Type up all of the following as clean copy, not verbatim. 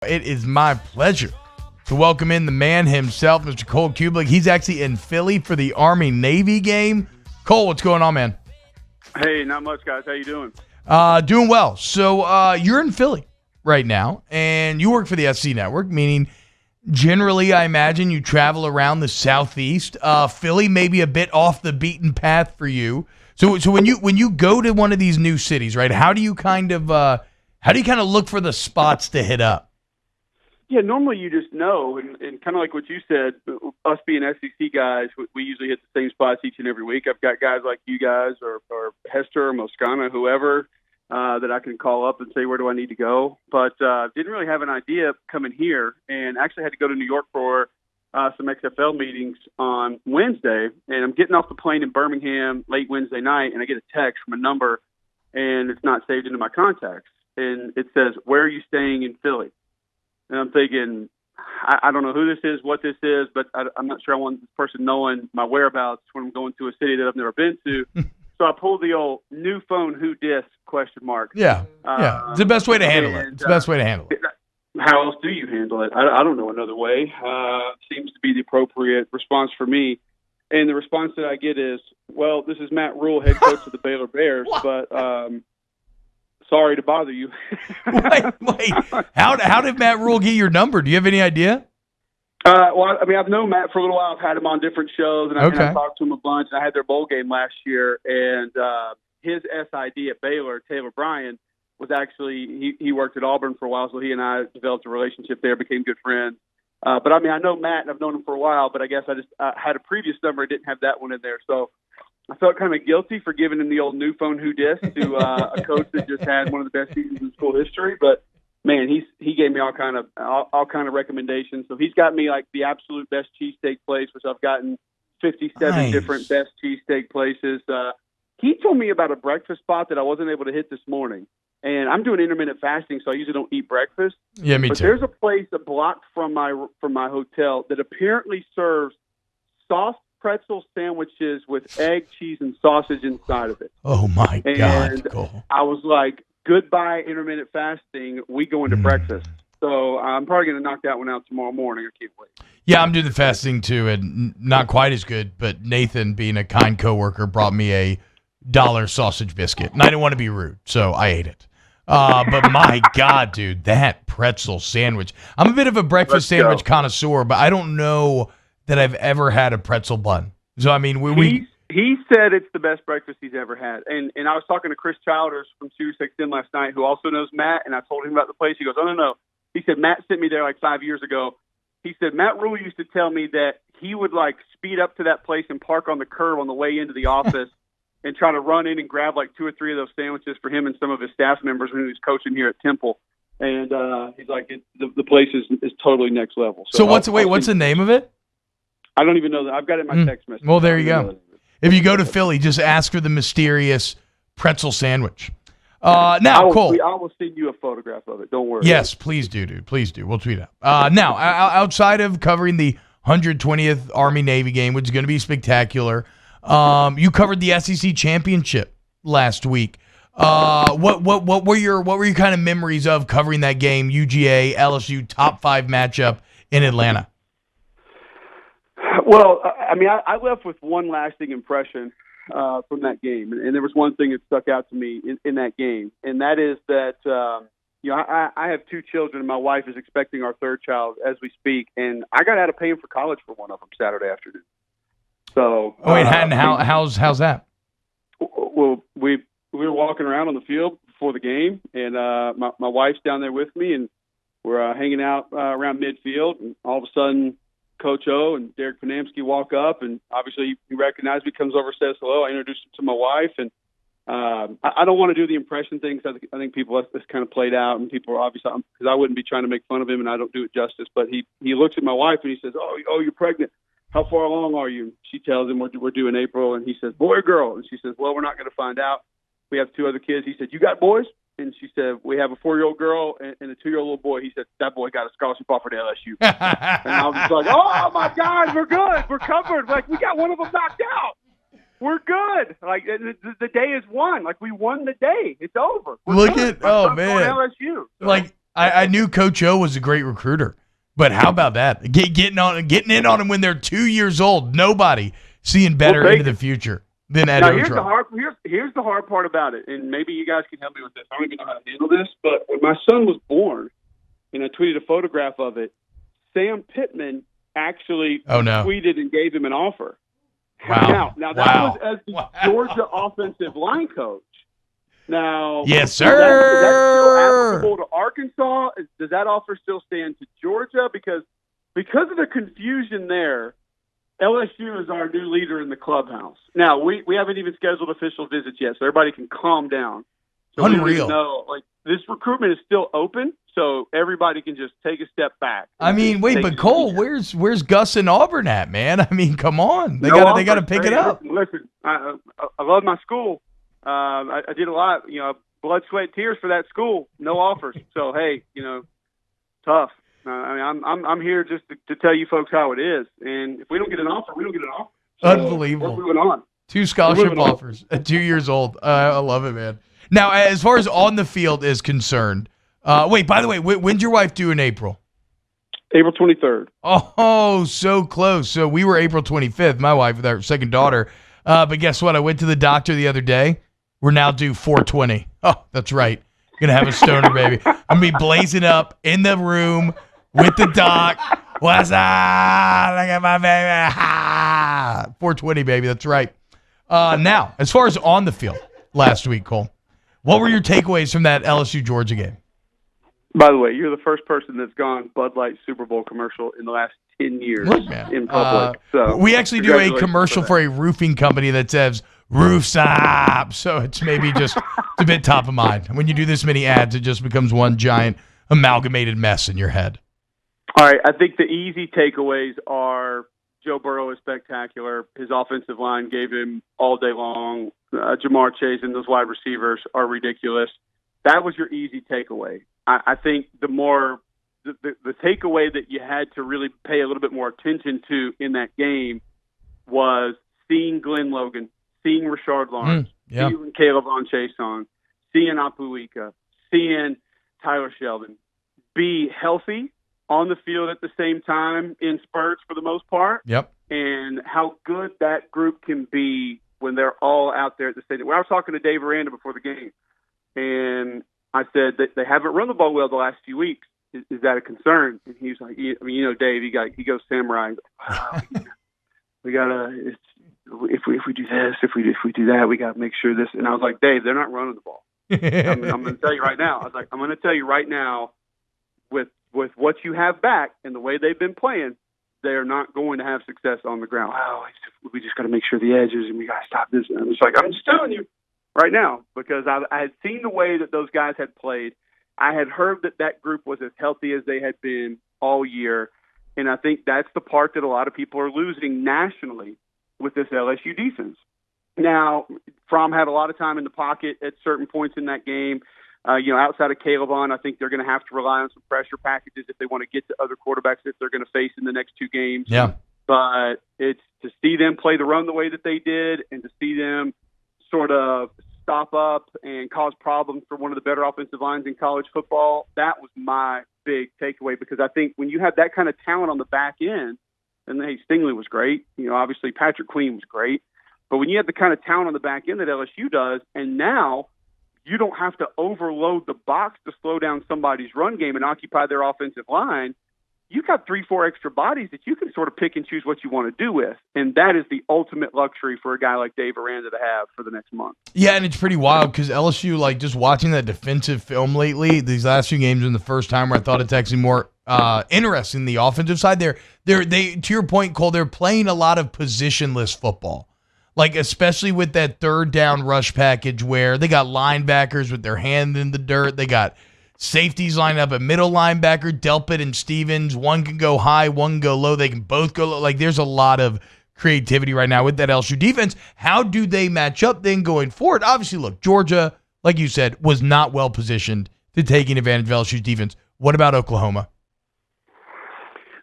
It is my pleasure to welcome in the man himself, Mr. Cole Cubelic. He's actually in Philly for the Army-Navy game. Cole, what's going on, man? Hey, not much, guys. How you doing? Doing well. So you're in Philly right now, and you work for the SC Network, meaning generally I imagine you travel around the Southeast. Philly may be a bit off the beaten path for you. So when you go to one of these new cities, right, how do you kind of look for the spots to hit up? Yeah, normally you just know, and kind of like what you said, us being SEC guys, we usually hit the same spots each and every week. I've got guys like you guys or Hester or Moscana, whoever, that I can call up and say, where do I need to go? But didn't really have an idea coming here, and actually had to go to New York for some XFL meetings on Wednesday. And I'm getting off the plane in Birmingham late Wednesday night, and I get a text from a number, and it's not saved into my contacts. And it says, where are you staying in Philly? And I'm thinking, I don't know who this is, what this is, but I'm not sure I want this person knowing my whereabouts when I'm going to a city that I've never been to. So I pulled the old new phone who dis ? Yeah. It's the best way to handle it. It's the best way to handle it. How else do you handle it? I don't know another way. Seems to be the appropriate response for me. And the response that I get is, well, this is Matt Rule, head coach of the Baylor Bears, but sorry to bother you. Wait. How did Matt Rule get your number? Do you have any idea? Well, I mean, I've known Matt for a little while. I've had him on different shows, and I talked to him a bunch. And I had their bowl game last year, and his SID at Baylor, Taylor Bryan, was actually he worked at Auburn for a while, so he and I developed a relationship there, became good friends. But I mean, I know Matt, and I've known him for a while. But I guess I just had a previous number, didn't have that one in there, so I felt kind of guilty for giving him the old new phone who dis to a coach that just had one of the best seasons in school history. But man, he gave me all kind of recommendations. So he's got me like the absolute best cheesesteak place, which I've gotten 57 different best cheesesteak places. He told me about a breakfast spot that I wasn't able to hit this morning. And I'm doing intermittent fasting, so I usually don't eat breakfast. Yeah, me too. But there's a place a block from my hotel that apparently serves soft pretzel sandwiches with egg, cheese, and sausage inside of it. Oh, my God. And I was like, goodbye intermittent fasting. We go into breakfast. So I'm probably going to knock that one out tomorrow morning. I can't wait. Yeah, I'm doing the fasting too, and not quite as good, but Nathan, being a kind coworker, brought me a $1 sausage biscuit, and I didn't want to be rude, so I ate it. But my God, dude, that pretzel sandwich. I'm a bit of a breakfast sandwich connoisseur, but I don't know that I've ever had a pretzel bun. So, I mean, he said it's the best breakfast he's ever had. And I was talking to Chris Childers from SiriusXM last night, who also knows Matt, and I told him about the place. He goes, oh, no. He said, Matt sent me there like 5 years ago. He said, Matt Rule used to tell me that he would, like, speed up to that place and park on the curb on the way into the office and try to run in and grab, like, 2 or 3 of those sandwiches for him and some of his staff members when he was coaching here at Temple. And he's like, the place is totally next level. So what's the name of it? I don't even know that. I've got it in my text message. Well, there you go. If you go to Philly, just ask for the mysterious pretzel sandwich. Cole. I will send you a photograph of it. Don't worry. Yes, please do, dude. Please do. We'll tweet out. Now, outside of covering the 120th Army-Navy game, which is going to be spectacular, you covered the SEC championship last week. What were your kind of memories of covering that game, UGA, LSU, top 5 matchup in Atlanta? Well, I mean, I left with one lasting impression from that game, and there was one thing that stuck out to me in that game, and that is that I have 2 children, and my wife is expecting our 3rd child as we speak, and I got out of paying for college for one of them Saturday afternoon. So, how's that? Well, we were walking around on the field before the game, and my wife's down there with me, and we're hanging out around midfield, and all of a sudden, Coach O and Derek Panamsky walk up, and obviously he recognized me, comes over, says hello. I introduced him to my wife, and I don't want to do the impression thing because I think people that's kind of played out, and people are obviously, because I wouldn't be trying to make fun of him, and I don't do it justice. But he looks at my wife and he says, "Oh, you're pregnant. How far along are you?" She tells him we're due in April, and he says, "Boy or girl?" And she says, "Well, we're not going to find out. We have 2 other kids." He said, "You got boys?" And she said, "We have a 4-year-old girl and a 2-year-old little boy." He said, "That boy got a scholarship offer to LSU." And I was like, "Oh my God, we're good. We're covered. Like, we got one of them knocked out. We're good. Like, the day is won. Like, we won the day. It's over. We're Look good. at, oh man, LSU. So. Like I knew Coach O was a great recruiter, but how about that? Getting in on them when they're 2 years old. Nobody seeing better into the future than Ed Now, Otro. here's the hard part about it, and maybe you guys can help me with this. I don't even know how to handle this, but when my son was born, and I tweeted a photograph of it, Sam Pittman actually tweeted and gave him an offer. Wow. Now that was as the Georgia offensive line coach. Now, yes, sir. Is that still applicable to Arkansas? Does that offer still stand to Georgia? Because of the confusion there, LSU is our new leader in the clubhouse. Now, we haven't even scheduled official visits yet, so everybody can calm down. So Unreal. This recruitment is still open, so everybody can just take a step back. I mean, wait, but Cole, where's Gus and Auburn at, man? I mean, come on, they got to pick it up. Listen, I love my school. I did a lot, blood, sweat, tears for that school. No offers. So hey, tough. I'm here just to tell you folks how it is. And if we don't get an offer, we don't get an offer. So unbelievable. We're moving on. 2 scholarship offers at 2 years old. I love it, man. Now, as far as on the field is concerned, wait, by the way, when's your wife due in April? April 23rd. Oh, so close. So we were April 25th, my wife with our second daughter. But guess what? I went to the doctor the other day. We're now due 4/20. Oh, that's right. Gonna have a stoner, baby. I'm gonna be blazing up in the room with the doc. What's up? Look at my baby. 4/20, baby. That's right. Now, as far as on the field last week, Cole, what were your takeaways from that LSU Georgia game? By the way, you're the first person that's gone Bud Light Super Bowl commercial in the last 10 years in public. So we actually do a commercial for a roofing company that says roofs up. So it's maybe just a bit top of mind. When you do this many ads, it just becomes one giant amalgamated mess in your head. All right. I think the easy takeaways are Joe Burrow is spectacular. His offensive line gave him all day long. Jamar Chase and those wide receivers are ridiculous. That was your easy takeaway. I think the takeaway that you had to really pay a little bit more attention to in that game was seeing Glenn Logan, seeing Rashard Lawrence, seeing Caleb on Chason, seeing Apuika, seeing Tyler Sheldon be healthy on the field at the same time in spurts for the most part. Yep. And how good that group can be when they're all out there at the stadium. When I was talking to Dave Aranda before the game, and I said that they haven't run the ball well the last few weeks. Is that a concern? And he was like, Dave, he goes samurai. Wow, we gotta, if we do this, if we do that, we gotta make sure this. And I was like, Dave, they're not running the ball. I'm going to tell you right now. I was like, I'm going to tell you right now, with what you have back and the way they've been playing, they are not going to have success on the ground. Oh, we just got to make sure the edges, and we got to stop this. And I was like, I'm just telling you right now, because I had seen the way that those guys had played. I had heard that group was as healthy as they had been all year, and I think that's the part that a lot of people are losing nationally with this LSU defense. Now, Fromm had a lot of time in the pocket at certain points in that game. Outside of Caleb I think they're going to have to rely on some pressure packages if they want to get to other quarterbacks that they're going to face in the next 2 games. Yeah. But it's to see them play the run the way that they did and to see them sort of stop up and cause problems for one of the better offensive lines in college football, that was my big takeaway, because I think when you have that kind of talent on the back end, and hey, Stingley was great, obviously Patrick Queen was great, but when you have the kind of talent on the back end that LSU does, and now you don't have to overload the box to slow down somebody's run game and occupy their offensive line, you got 3-4 extra bodies that you can sort of pick and choose what you want to do with. And that is the ultimate luxury for a guy like Dave Aranda to have for the next month. Yeah, and it's pretty wild because LSU, just watching that defensive film lately, these last few games in the first time where I thought it's actually more interesting, the offensive side. They to your point, Cole, they're playing a lot of positionless football. Especially with that third down rush package where they got linebackers with their hand in the dirt. They got safeties lined up at middle linebacker, Delpit and Stevens. One can go high, one can go low. They can both go low. There's a lot of creativity right now with that LSU defense. How do they match up then going forward? Obviously, look, Georgia, like you said, was not well positioned to taking advantage of LSU's defense. What about Oklahoma?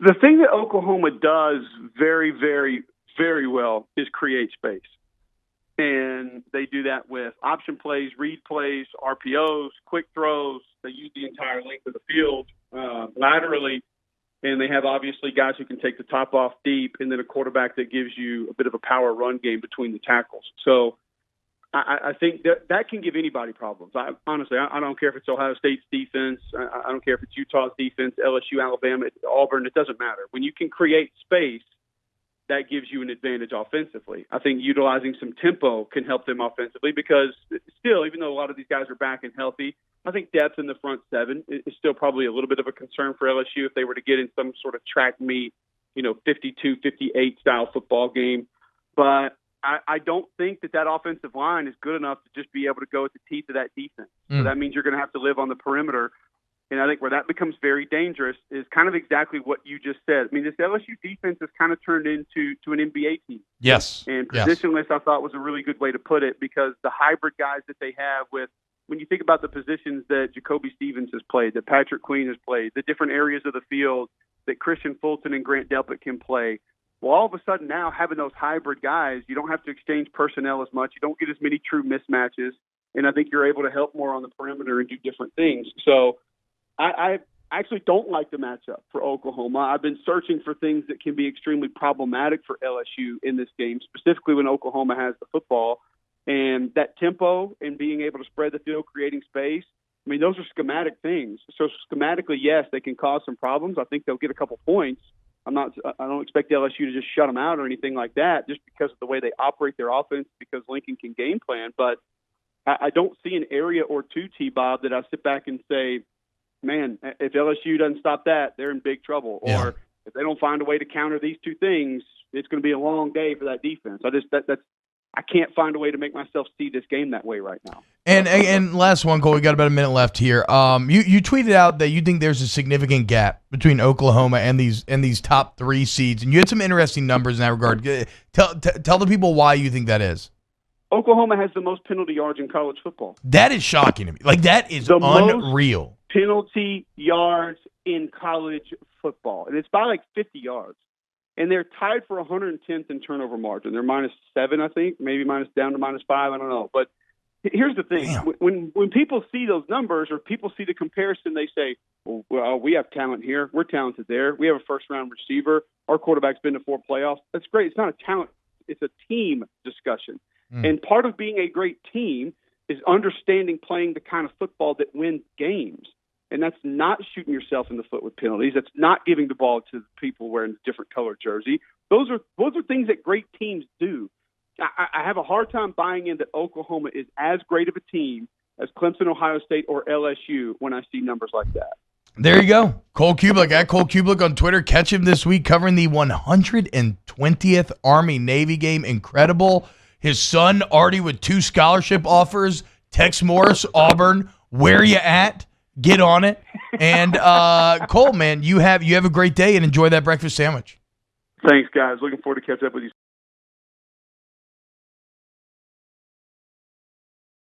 The thing that Oklahoma does very, very, very well is create space. And they do that with option plays, read plays, RPOs, quick throws, They use the entire length of the field laterally, and they have obviously guys who can take the top off deep, and then a quarterback that gives you a bit of a power run game between the tackles. So I think that can give anybody problems. Honestly, I don't care if it's Ohio State's defense. I don't care if it's Utah's defense, LSU, Alabama, Auburn. It doesn't matter. When you can create space, that gives you an advantage offensively. I think utilizing some tempo can help them offensively because still, even though a lot of these guys are back and healthy, I think depth in the front seven is still probably a little bit of a concern for LSU if they were to get in some sort of track meet, 52, 58 style football game. But I don't think that offensive line is good enough to just be able to go at the teeth of that defense. So that means you're going to have to live on the perimeter. And I think where that becomes very dangerous is kind of exactly what you just said. I mean, this LSU defense has kind of turned into an NBA team. Yes. And positionless, I thought, was a really good way to put it because the hybrid guys that they have when you think about the positions that Jacoby Stevens has played, that Patrick Queen has played, the different areas of the field that Christian Fulton and Grant Delpit can play, well, all of a sudden now having those hybrid guys, you don't have to exchange personnel as much. You don't get as many true mismatches. And I think you're able to help more on the perimeter and do different things. So I actually don't like the matchup for Oklahoma. I've been searching for things that can be extremely problematic for LSU in this game, specifically when Oklahoma has the football. And that tempo and being able to spread the field, creating space, I mean, those are schematic things. So schematically, yes, they can cause some problems. I think they'll get a couple points. I don't expect LSU to just shut them out or anything like that just because of the way they operate their offense because Lincoln can game plan. But I don't see an area or two, T-Bob, that I sit back and say, man, if LSU doesn't stop that, they're in big trouble. Yeah. Or if they don't find a way to counter these two things, it's going to be a long day for that defense. I can't find a way to make myself see this game that way right now. And last one, Cole, we got about a minute left here. You tweeted out that you think there's a significant gap between Oklahoma and these top three seeds, and you had some interesting numbers in that regard. Tell the people why you think that is. Oklahoma has the most penalty yards in college football. That is shocking to me. Like, that is unreal. Penalty yards in college football, and it's by like 50 yards. And they're tied for 110th in turnover margin. They're -7, I think, maybe down to -5. I don't know. But here's the thing: when people see those numbers or people see the comparison, they say, "Well, we have talent here. We're talented there. We have a first-round receiver. Our quarterback's been to 4 playoffs." That's great. It's not a talent; it's a team discussion. And part of being a great team is understanding playing the kind of football that wins games. And that's not shooting yourself in the foot with penalties. That's not giving the ball to people wearing a different colored jersey. Those are things that great teams do. I have a hard time buying in that Oklahoma is as great of a team as Clemson, Ohio State, or LSU when I see numbers like that. There you go. Cole Cubelic, at Cole Cubelic on Twitter. Catch him this week covering the 120th Army-Navy game. Incredible. His son already with 2 scholarship offers. Tex Morris, Auburn. Where you at? Get on it. And Cole, man, you have a great day and enjoy that breakfast sandwich. Thanks, guys. Looking forward to catch up with you.